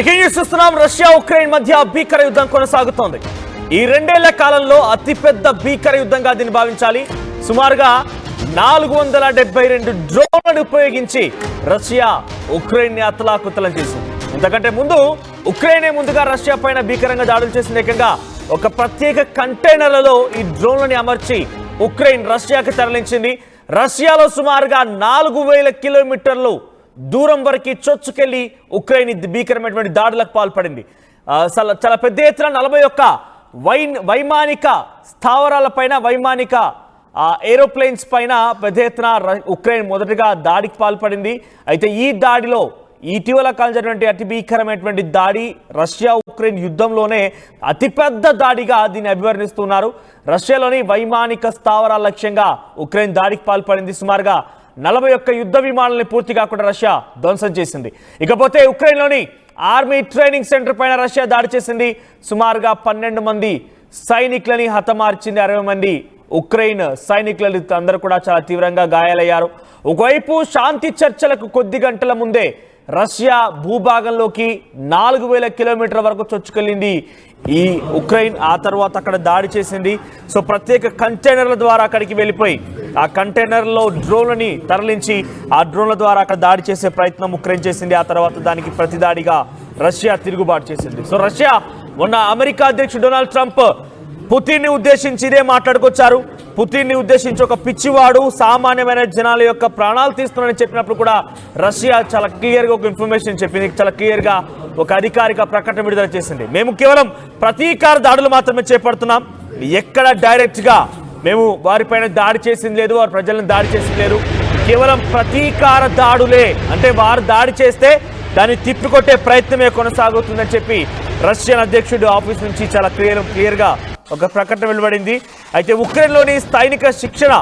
Breaking news చూస్తున్నాం. Russia Ukraine మధ్య భీకర యుద్ధం కొనసాగుతోంది. ఈ రెండేళ్ల కాలంలో అతిపెద్ద భీకర యుద్ధంగా దీన్ని భావించాలి. సుమారుగా 472 డ్రోన్లను ఉపయోగించి రష్యా ఉక్రెయిన్ ని అతలాకుతలం చేసింది. ఇంతకంటే ముందు ఉక్రెయినే ముందుగా రష్యా పైన భీకరంగా దాడులు చేసింది. ఏకంగా ఒక ప్రత్యేక కంటైనర్లలో ఈ డ్రోన్లని అమర్చి ఉక్రెయిన్ రష్యాకి తరలించింది. రష్యాలో సుమారుగా 4000 కిలోమీటర్లు దూరం వరకు చొచ్చుకెళ్లి ఉక్రెయిన్ భీకరమైనటువంటి దాడులకు పాల్పడింది. చాలా పెద్ద ఎత్తున 41 వైమానిక స్థావరాలపైన, వైమానిక ఏరోప్లేన్స్ పైన పెద్ద ఎత్తున ఉక్రెయిన్ మొదటగా దాడికి పాల్పడింది. అయితే ఈ దాడిలో ఇటీవల కాలం జరిగినటువంటి అతి భీకరమైనటువంటి దాడి రష్యా ఉక్రెయిన్ యుద్ధంలోనే అతిపెద్ద దాడిగా దీన్ని అభివర్ణిస్తున్నారు. రష్యాలోని వైమానిక స్థావరాల లక్ష్యంగా ఉక్రెయిన్ దాడికి పాల్పడింది. సుమారుగా 41 యుద్ధ విమానాలని పూర్తిగా కూడా రష్యా ధ్వంసం చేసింది. ఇకపోతే ఉక్రెయిన్లోని ఆర్మీ ట్రైనింగ్ సెంటర్ పైన రష్యా దాడి చేసింది. సుమారుగా 12 మంది సైనికులని హతమార్చింది. 60 మంది ఉక్రెయిన్ సైనికులు అందరూ కూడా చాలా తీవ్రంగా గాయాలయ్యారు. ఒకవైపు శాంతి చర్చలకు కొద్ది గంటల ముందే రష్యా భూభాగంలోకి 4000 కిలోమీటర్ల వరకు చొచ్చుకెళ్ళింది ఈ ఉక్రెయిన్. ఆ తర్వాత అక్కడ దాడి చేసింది. సో ప్రత్యేక కంటైనర్ల ద్వారా అక్కడికి వెళ్ళిపోయి ఆ కంటైనర్లో డ్రోన్లని తరలించి ఆ డ్రోన్ల ద్వారా అక్కడ దాడి చేసే ప్రయత్నం ఉక్రెయిన్ చేసింది. ఆ తర్వాత దానికి ప్రతిదాడిగా రష్యా తిరుగుబాటు చేసింది. సో రష్యా మొన్న అమెరికా అధ్యక్షుడు డొనాల్డ్ ట్రంప్ పుతిన్ని ఉద్దేశించి ఇదే మాట్లాడుకొచ్చారు. పుతిన్ని ఉద్దేశించి ఒక పిచ్చివాడు సామాన్యమైన జనాల యొక్క ప్రాణాలు తీస్తున్నాడని చెప్పినప్పుడు కూడా రష్యా చాలా క్లియర్గా ఒక ఇన్ఫర్మేషన్ చెప్పింది. చాలా క్లియర్గా ఒక అధికారిక ప్రకటన విడుదల చేసింది. మేము కేవలం ప్రతీకార దాడులు మాత్రమే చేపడుతున్నాం. ఎక్కడ డైరెక్ట్గా మేము వారిపైన దాడి చేసింది లేదు, వారి ప్రజలను దాడి చేసింది లేదు. కేవలం ప్రతీకార దాడులే, అంటే వారు దాడి చేస్తే దాన్ని తిప్పికొట్టే ప్రయత్నమే కొనసాగుతుందని చెప్పి రష్యన్ అధ్యక్షుడు ఆఫీస్ నుంచి చాలా క్లియర్గా ఒక ప్రకటన వెలువడింది. అయితే ఉక్రెయిన్లోని సైనిక శిక్షణ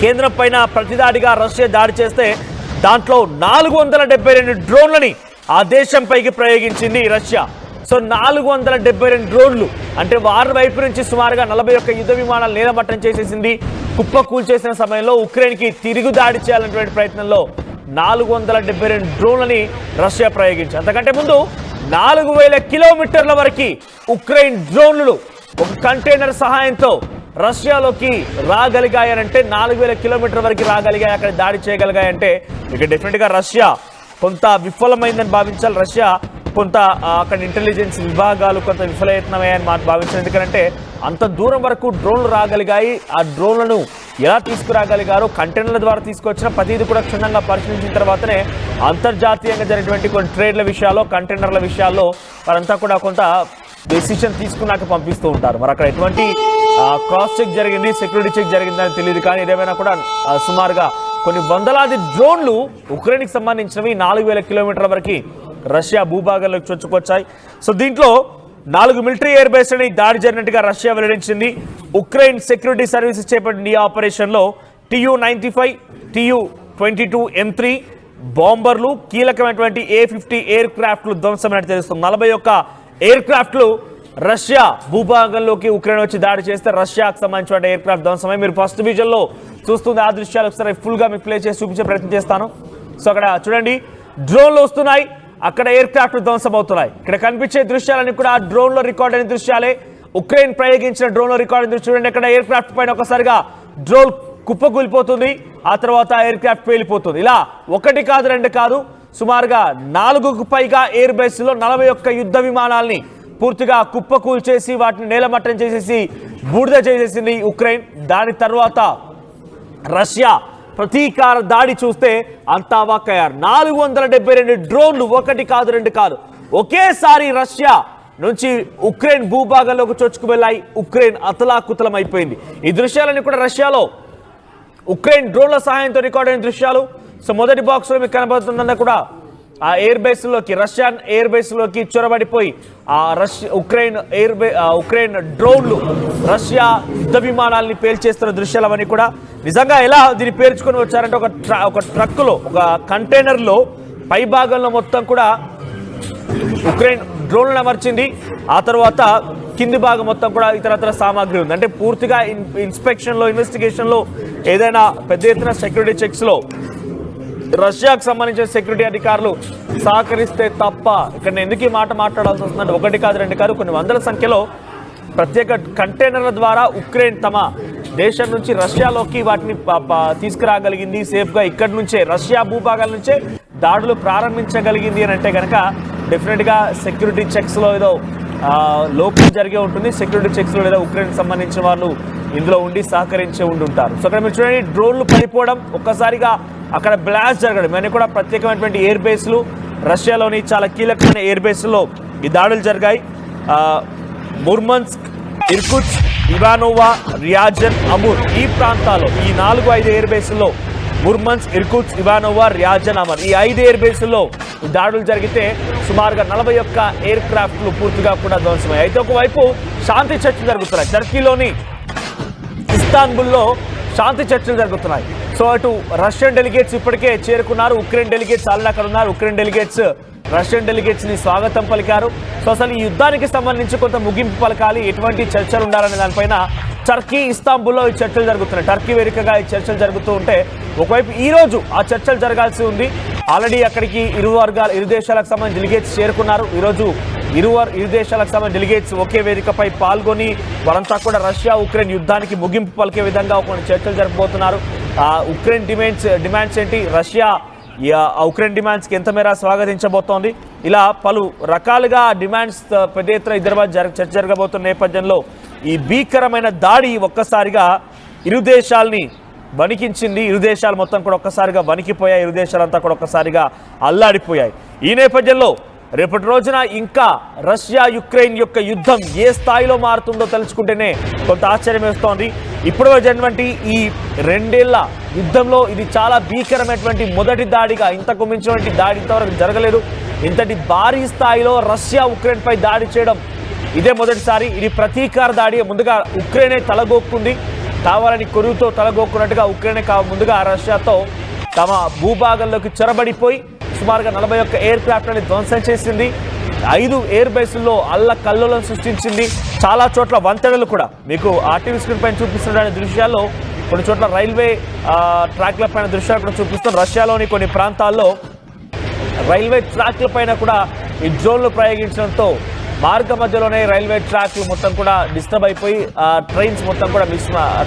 కేంద్రం పైన ప్రతిదాడిగా రష్యా దాడి చేస్తే దాంట్లో 472 డ్రోన్లని ఆ దేశంపైకి ప్రయోగించింది రష్యా. సో 472 డ్రోన్లు అంటే వారి వైపు నుంచి సుమారుగా 41 యుద్ధ విమానాలు నేలమట్టం చేసేసింది. కుప్ప కూల్చేసిన సమయంలో ఉక్రెయిన్కి తిరుగు దాడి చేయాలనేటువంటి ప్రయత్నంలో 472 డ్రోన్లని రష్యా ప్రయోగించింది. అంతకంటే ముందు 4000 కిలోమీటర్ల వరకు ఉక్రెయిన్ డ్రోన్లు ఒక కంటైనర్ సహాయంతో రష్యాలోకి రాగలిగాయనంటే 4000 కిలోమీటర్ల వరకు రాగలిగాయి, అక్కడ దాడి చేయగలిగాయంటే ఇక డెఫినెట్గా రష్యా కొంత విఫలమైందని భావించాలి. రష్యా కొంత అక్కడ ఇంటెలిజెన్స్ విభాగాలు కొంత విఫలయత్నమయ్యాయని భావించాలి. ఎందుకంటే అంత దూరం వరకు డ్రోన్లు రాగలిగాయి. ఆ డ్రోన్లను ఎలా తీసుకురాగలిగారో కంటైనర్ల ద్వారా తీసుకొచ్చిన ప్రతిదీ కూడా క్షుణ్ణంగా పరిశీలించిన తర్వాతనే అంతర్జాతీయంగా జరిగినటువంటి కొన్ని ట్రేడ్ల విషయాల్లో, కంటైనర్ల విషయాల్లో వారంతా కూడా కొంత డెసిషన్ తీసుకున్నాక పంపిస్తూ ఉంటారు. మరి అక్కడ ఎటువంటి క్రాస్ చెక్ జరిగింది, సెక్యూరిటీ చెక్ జరిగిందని తెలియదు. కానీ ఏదేమైనా కూడా సుమారుగా కొన్ని వందలాది డ్రోన్లు ఉక్రెయిన్కి సంబంధించినవి 4000 కిలోమీటర్ల వరకు రష్యా భూభాగంలోకి చొచ్చుకొచ్చాయి. సో దీంట్లో 4 మిలిటరీ ఎయిర్ బేస్లని దాడి జరిగినట్టుగా రష్యా వెల్లడించింది. ఉక్రెయిన్ సెక్యూరిటీ సర్వీసెస్ చేపట్టిన ఈ ఆపరేషన్లో Tu-95, Tu-22 M3 బాంబర్లు, కీలకమైనటువంటి A-50 ఎయిర్ క్రాఫ్ట్లు ధ్వంసమైనట్టు తెలుస్తుంది. 41 ఎయిర్ క్రాఫ్ట్లు రష్యా భూభాగంలోకి ఉక్రెయిన్ వచ్చి దాడి చేస్తే రష్యాకు సంబంధించిన ఎయిర్ క్రాఫ్ట్ ధ్వంసమై మీరు ఫస్ట్ విజన్లో చూస్తుంది. ఆ దృశ్యాలు ఒకసారి ఫుల్గా మీకు ప్లే చేసి చూపించే ప్రయత్నం చేస్తాను. సో అక్కడ చూడండి, డ్రోన్లు వస్తున్నాయి, అక్కడ ఎయిర్ క్రాఫ్ట్ ధ్వంసం అవుతున్నాయి. ఇక్కడ కనిపించే దృశ్యాలన్నీ కూడా డ్రోన్లో రికార్డ్ అయిన దృశ్యాలే. ఉక్రెయిన్ ప్రయోగించిన డ్రోన్లో రికార్డ్ అయిన దృశ్యం చూడండి. అక్కడ ఎయిర్ క్రాఫ్ట్ పైన ఒకసారిగా డ్రోన్ కుప్పకూలిపోతుంది, ఆ తర్వాత ఎయిర్ క్రాఫ్ట్ పేలిపోతుంది. ఇలా 1 కాదు 2 కాదు, సుమారుగా 4కు పైగా ఎయిర్ బేస్లో 41 యుద్ధ విమానాల్ని పూర్తిగా కుప్పకూల్చేసి వాటిని నేలమట్టం చేసేసి బూడిద చేసేసింది ఉక్రెయిన్. దాని తర్వాత రష్యా ప్రతీకార దాడి చూస్తే అంతా వాక్కయ్యారు. 472 డ్రోన్లు 1 కాదు 2 కాదు ఒకేసారి రష్యా నుంచి ఉక్రెయిన్ భూభాగంలోకి చొచ్చుకు వెళ్ళాయి. ఉక్రెయిన్ అతలాకుతలం అయిపోయింది. ఈ దృశ్యాలన్నీ కూడా రష్యాలో ఉక్రెయిన్ డ్రోన్ల సహాయంతో రికార్డ్ అయిన దృశ్యాలు. సో మొదటి బాక్స్లో మీకు కనబడుతుందన్న కూడా ఆ ఎయిర్ బేస్లోకి, రష్యన్ ఎయిర్ బేస్లోకి చొరబడిపోయి ఆ ఉక్రెయిన్ డ్రోన్లు రష్యా యుద్ధ విమానాలని పేల్చేస్తున్న దృశ్యాలు అవన్నీ కూడా నిజంగా ఎలా దీన్ని పేర్చుకొని వచ్చారంటే ఒక ట్రక్కులో, ఒక కంటైనర్లో పై భాగంలో మొత్తం కూడా ఉక్రెయిన్ డ్రోన్లను అమర్చింది. ఆ తర్వాత కింది భాగం మొత్తం కూడా ఇతరత్ర సామాగ్రి ఉంది. అంటే పూర్తిగా ఇన్స్పెక్షన్లో, ఇన్వెస్టిగేషన్లో, ఏదైనా పెద్ద ఎత్తున సెక్యూరిటీ చెక్స్లో రష్యాకు సంబంధించిన సెక్యూరిటీ అధికారులు సహకరిస్తే తప్ప ఇక్కడ ఎందుకు ఈ మాట మాట్లాడాల్సి వస్తుందంటే ఒకటి కాదు రెండు కాదు కొన్ని వందల సంఖ్యలో ప్రత్యేక కంటైనర్ల ద్వారా ఉక్రెయిన్ తమ దేశం నుంచి రష్యాలోకి వాటిని తీసుకురాగలిగింది సేఫ్గా ఇక్కడి నుంచే రష్యా భూభాగాల నుంచే దాడులు ప్రారంభించగలిగింది అని అంటే కనుక డెఫినెట్గా సెక్యూరిటీ చెక్స్లో ఏదో లోపం జరిగే ఉంటుంది సెక్యూరిటీ చెక్స్లో లేదా ఉక్రెయిన్ సంబంధించిన వాళ్ళు ఇందులో ఉండి సహకరించి ఉంటారు. సో అక్కడ మీరు చూడండి డ్రోన్లు పడిపోవడం ఒక్కసారిగా అక్కడ బ్లాస్ట్ జరగడం ఇవన్నీ కూడా ప్రత్యేకమైనటువంటి ఎయిర్ బేస్లు రష్యాలోని చాలా కీలకమైన ఎయిర్ బేస్లో ఈ దాడులు జరిగాయి. ముర్మన్స్క్, ఇర్కుట్స్క్, ఇవానోవా, రియాజన్, అమూర్ ఈ ప్రాంతాల్లో ఈ 4-5 ఎయిర్ బేస్ల్లో ముర్మన్స్క్, ఇర్కుట్స్క్, ఇవానోవా, రియాజన్, అమర్ ఈ 5 ఎయిర్ బేస్ల్లో దాడులు జరిగితే సుమారుగా 41 ఎయిర్ క్రాఫ్ట్లు పూర్తిగా కూడా ధ్వంసమయ్యాయి. అయితే ఒకవైపు శాంతి చర్చలు జరుగుతున్నాయి. టర్కీలోని ఇస్తాన్బుల్లో శాంతి చర్చలు జరుగుతున్నాయి. సో అటు రష్యన్ డెలిగేట్స్ ఇప్పటికే చేరుకున్నారు. ఉక్రెయిన్ డెలిగేట్స్ ఆల్రెడీ అక్కడ ఉన్నారు. ఉక్రెయిన్ డెలిగేట్స్ రష్యన్ డెలిగేట్స్ ని స్వాగతం పలికారు. సో అసలు ఈ యుద్ధానికి సంబంధించి కొంత ముగింపు పలకాలి, ఎటువంటి చర్చలు ఉండాలనే దానిపైన టర్కీ ఇస్తాంబుల్లో ఈ చర్చలు జరుగుతున్నాయి. టర్కీ వేదికగా ఈ చర్చలు జరుగుతూ ఉంటే ఒకవైపు ఈ రోజు ఆ చర్చలు జరగాల్సి ఉంది. ఆల్రెడీ అక్కడికి ఇరు దేశాలకు సంబంధించిన డెలిగేట్స్ చేరుకున్నారు. ఈరోజు ఇరు దేశాలకు సంబంధించిన డెలిగేట్స్ ఒకే వేదికపై పాల్గొని వారంతా కూడా రష్యా ఉక్రెయిన్ యుద్ధానికి ముగింపు పలికే విధంగా కొన్ని చర్చలు జరపబోతున్నారు. ఉక్రెయిన్ డిమాండ్స్ ఏంటి, రష్యా ఉక్రెయిన్ డిమాండ్స్కి ఎంత మేర స్వాగతించబోతోంది, ఇలా పలు రకాలుగా డిమాండ్స్ పెద్ద ఎత్తున ఇద్దరి మధ్య చర్చ జరగబోతున్న నేపథ్యంలో ఈ భీకరమైన దాడి ఒక్కసారిగా ఇరు దేశాలని వణికించింది. ఇరు దేశాలు మొత్తం కూడా ఒక్కసారిగా వణికిపోయాయి. ఇరు దేశాలంతా కూడా ఒక్కసారిగా అల్లాడిపోయాయి. ఈ నేపథ్యంలో రేపటి రోజున ఇంకా రష్యా యుక్రెయిన్ యొక్క యుద్ధం ఏ స్థాయిలో మారుతుందో తెలుసుకుంటేనే కొంత ఆశ్చర్యం వేస్తోంది. ఇప్పుడు జరిగినటువంటి ఈ 2 ఏళ్ల యుద్ధంలో ఇది చాలా భీకరమైనటువంటి మొదటి దాడిగా, ఇంతకు మించినటువంటి దాడి ఇంతవరకు జరగలేదు. ఇంతటి భారీ స్థాయిలో రష్యా ఉక్రెయిన్ పై దాడి చేయడం ఇదే మొదటిసారి. ఇది ప్రతీకార దాడి. ముందుగా ఉక్రెయినే తలగొక్కుంది, కావాలని కొరువుతో తలగొక్కున్నట్టుగా ఉక్రెయినే ముందుగా రష్యాతో తమ భూభాగంలోకి చొరబడిపోయి సుమారుగా 41 ఎయిర్ క్రాఫ్ట్లని ధ్వంసం చేసింది. 5 ఎయిర్ బేస్ల్లో అల్లకల్లోలను సృష్టించింది. చాలా చోట్ల వంతెనలు కూడా మీకు ఆర్టీవీ స్క్రీన్ పైన చూపిస్తున్న దృశ్యాల్లో కొన్ని చోట్ల రైల్వే ట్రాక్ల పైన దృశ్యాలు కూడా చూపిస్తాం. రష్యాలోని కొన్ని ప్రాంతాల్లో రైల్వే ట్రాక్ల పైన కూడా ఈ డ్రోన్లు ప్రయోగించడంతో మార్గ మధ్యలోనే రైల్వే ట్రాక్లు మొత్తం కూడా డిస్టర్బ్ అయిపోయి ట్రైన్స్ మొత్తం కూడా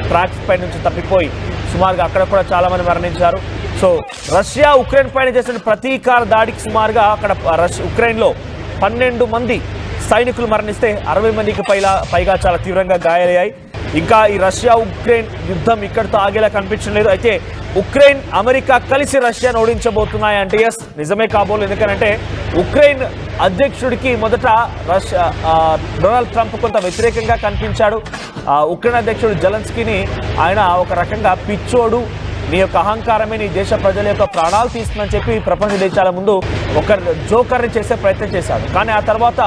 ట్రాక్స్ పై నుంచి తప్పిపోయి సుమారుగా అక్కడ కూడా చాలా మంది మరణించారు. సో రష్యా ఉక్రెయిన్ పైన చేసిన ప్రతీకార దాడికి సుమారుగా అక్కడ ఉక్రెయిన్లో 12 మంది సైనికులు మరణిస్తే 60 మందికి పైగా చాలా తీవ్రంగా గాయాలయ్యాయి. ఇంకా ఈ రష్యా ఉక్రెయిన్ యుద్ధం ఇక్కడితో ఆగేలా కనిపించలేదు. అయితే ఉక్రెయిన్ అమెరికా కలిసి రష్యాను ఓడించబోతున్నాయి అంటే ఎస్ నిజమే కాబోలు. ఎందుకంటే ఉక్రెయిన్ అధ్యక్షుడికి మొదట డొనాల్డ్ ట్రంప్ కొంత వ్యతిరేకంగా కనిపించాడు. ఉక్రెయిన్ అధ్యక్షుడు జెలెన్స్కీని ఆయన ఒక రకంగా పిచ్చోడు, నీ యొక్క అహంకారమే నీ దేశ ప్రజల యొక్క ప్రాణాలు తీస్తుందని చెప్పి ప్రపంచ దేశాల ముందు ఒక జోకర్ని చేసే ప్రయత్నం చేశాడు. కానీ ఆ తర్వాత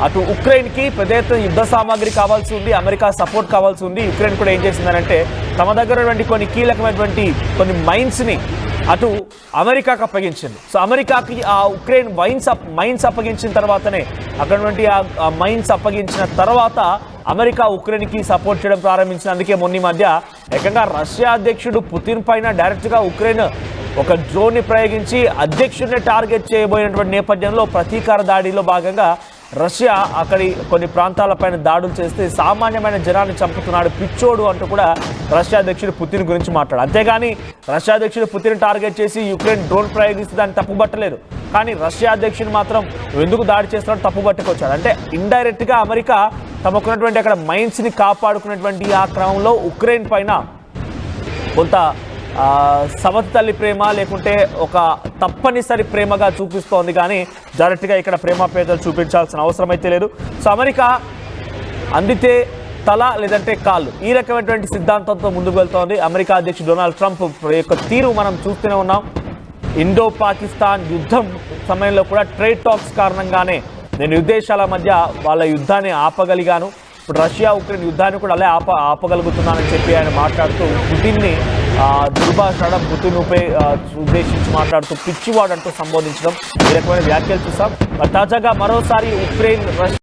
అటు ఉక్రెయిన్కి పెద్ద ఎత్తున యుద్ధ సామాగ్రి కావాల్సి ఉంది, అమెరికా సపోర్ట్ కావాల్సి ఉంది. ఉక్రెయిన్ కూడా ఏం చేసిందనంటే తమ దగ్గర ఉన్నటువంటి కొన్ని కీలకమైనటువంటి కొన్ని మైన్స్ని అటు అమెరికాకు అప్పగించింది. సో అమెరికాకి ఆ ఉక్రెయిన్ మైన్స్ అప్పగించిన తర్వాతనే అక్కడ నుండి ఆ మైన్స్ అప్పగించిన తర్వాత అమెరికా ఉక్రెయిన్కి సపోర్ట్ చేయడం ప్రారంభించిన. అందుకే మొన్న మధ్య ఏకంగా రష్యా అధ్యక్షుడు పుతిన్ పైన డైరెక్ట్గా ఉక్రెయిన్ ఒక డ్రోన్ని ప్రయోగించి అధ్యక్షుడిని టార్గెట్ చేయబోయినటువంటి నేపథ్యంలో ప్రతీకార దాడిలో భాగంగా రష్యా అక్కడి కొన్ని ప్రాంతాలపైన దాడులు చేస్తే సామాన్యమైన జనాన్ని చంపుతున్నాడు, పిచ్చోడు అంటూ కూడా రష్యా అధ్యక్షుడు పుతిన్ గురించి మాట్లాడు. అంతేగాని రష్యా అధ్యక్షుడు పుతిన్ టార్గెట్ చేసి యుక్రెయిన్ డ్రోన్ ప్రయోగిస్తే దాన్ని తప్పుబట్టలేదు. కానీ రష్యా అధ్యక్షుడు మాత్రం ఎందుకు దాడి చేస్తున్నాడు తప్పుబట్టుకొచ్చాడు. అంటే ఇండైరెక్ట్గా అమెరికా తమకున్నటువంటి అక్కడ మైన్స్ని కాపాడుకున్నటువంటి ఆ క్రమంలో ఉక్రెయిన్ పైన కొంత సమత తల్లి ప్రేమ లేకుంటే ఒక తప్పనిసరి ప్రేమగా చూపిస్తోంది. కానీ డైరెక్ట్గా ఇక్కడ ప్రేమాపేదలు చూపించాల్సిన అవసరం అయితే లేదు. సో అమెరికా అందితే తల లేదంటే కాళ్ళు ఈ రకమైనటువంటి సిద్ధాంతంతో ముందుకు వెళ్తోంది. అమెరికా అధ్యక్షుడు డొనాల్డ్ ట్రంప్ యొక్క తీరు మనం చూస్తూనే ఉన్నాం. ఇండో పాకిస్తాన్ యుద్ధం సమయంలో కూడా ట్రేడ్ టాక్స్ కారణంగానే నేను యుద్ధేశాల మధ్య వాళ్ళ యుద్ధాన్ని ఆపగలిగాను, ఇప్పుడు రష్యా ఉక్రెయిన్ యుద్ధాన్ని కూడా అలా ఆపగలుగుతున్నానని చెప్పి ఆయన మాట్లాడుతూ పుతిన్ని దుర్భాషడం, పుతిన్ ఉద్దేశించి మాట్లాడుతూ పిచ్చివాడంటూ సంబోధించడం ఈ రకమైన వ్యాఖ్యలు చూసాం. తాజాగా మరోసారి ఉక్రెయిన్